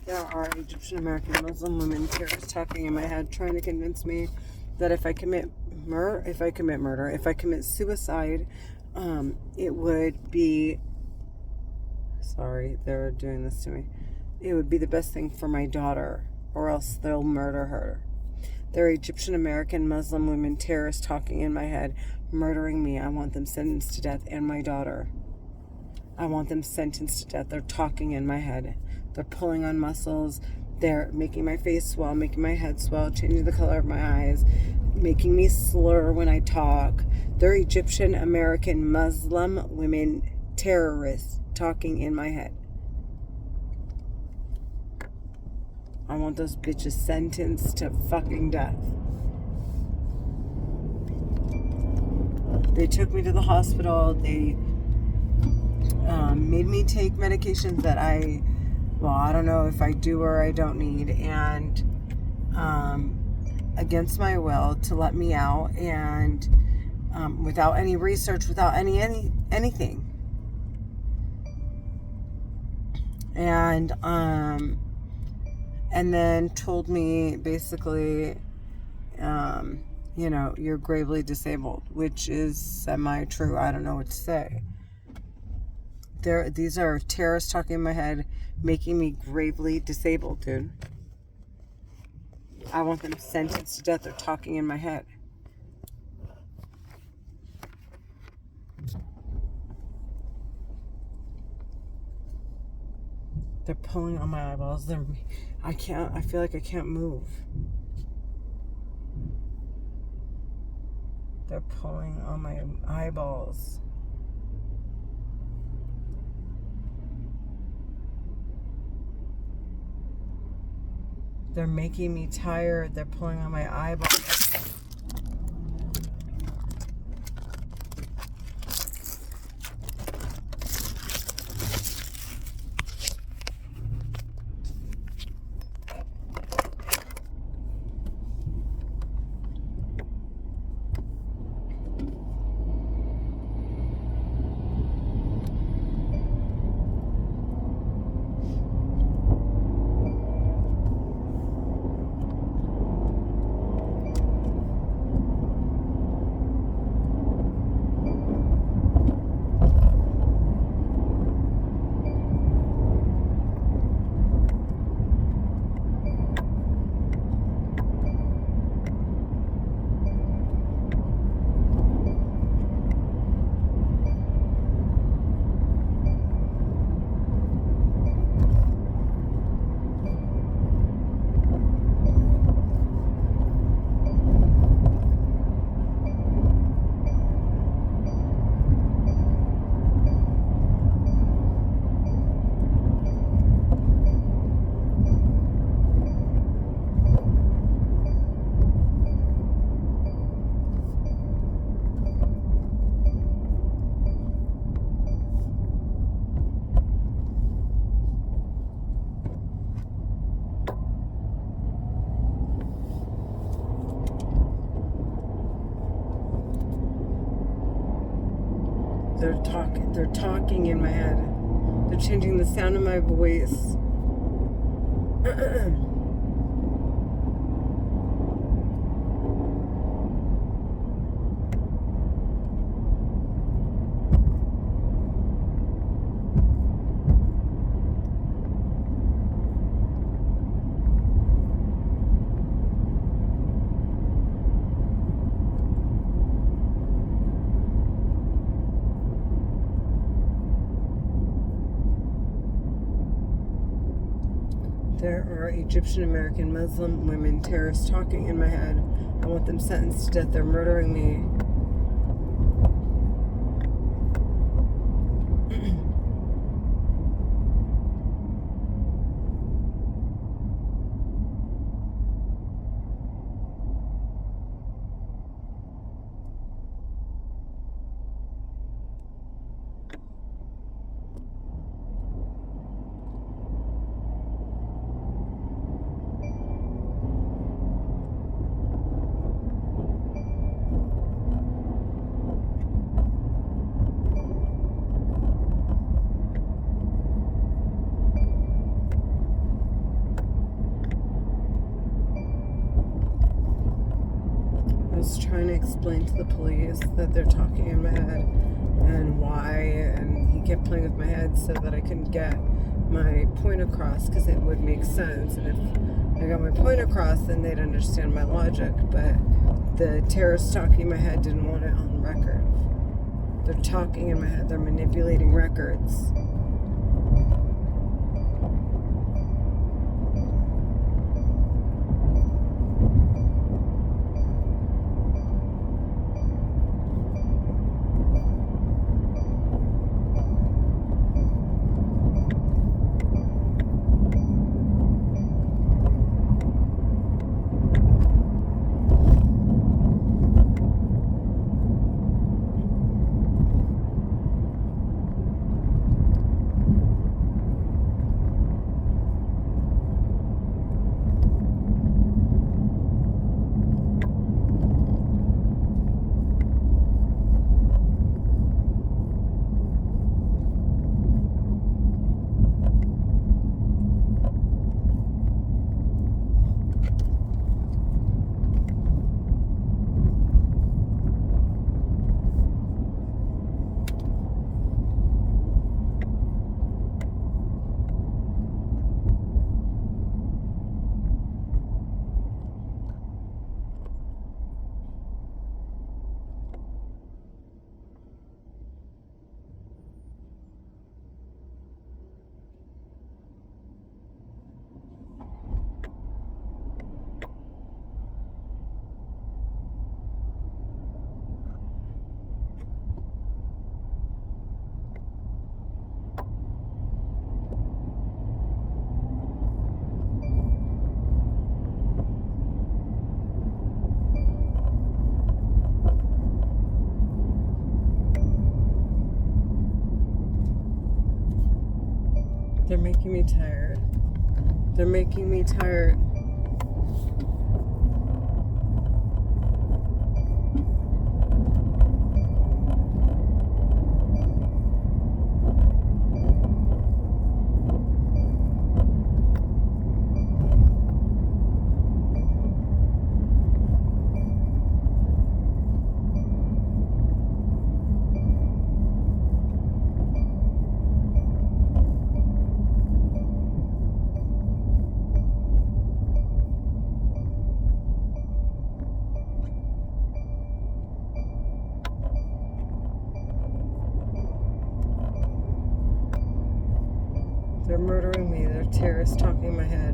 There are Egyptian American Muslim women terrorists talking in my head, trying to convince me that if I commit suicide, it would be. Sorry, they're doing this to me. It would be the best thing for my daughter, or else they'll murder her. There are Egyptian American Muslim women terrorists talking in my head, murdering me. I want them sentenced to death, and my daughter. I want them sentenced to death. They're talking in my head. They're pulling on muscles. They're making my face swell, making my head swell, changing the color of my eyes, making me slur when I talk. They're Egyptian American Muslim women terrorists talking in my head. I want those bitches sentenced to fucking death. They took me to the hospital. They made me take medications that I don't know if I do or I don't need, and against my will, to let me out, and without any research, without anything. And then told me basically, you're gravely disabled, which is semi-true. I don't know what to say. These are terrorists talking in my head, making me gravely disabled, dude. I want them sentenced to death. They're talking in my head. They're pulling on my eyeballs. I feel like I can't move. They're pulling on my eyeballs. They're making me tired. They're pulling on my eyeballs. They're talking in my head. They're changing the sound of my voice. There are Egyptian American Muslim women terrorists talking in my head. I want them sentenced to death. They're murdering me. trying to explain to the police that they're talking in my head and why, and he kept playing with my head so that I couldn't get my point across, because it would make sense, and if I got my point across then they'd understand my logic. But the terrorists talking in my head didn't want it on record. They're talking in my head, they're manipulating records. They're making me tired. They're making me tired. They're murdering me. They're terrorists talking in my head.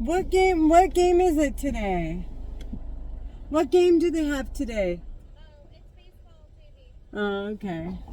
What game is it today? What game do they have today? Oh, it's baseball, baby. Oh, okay.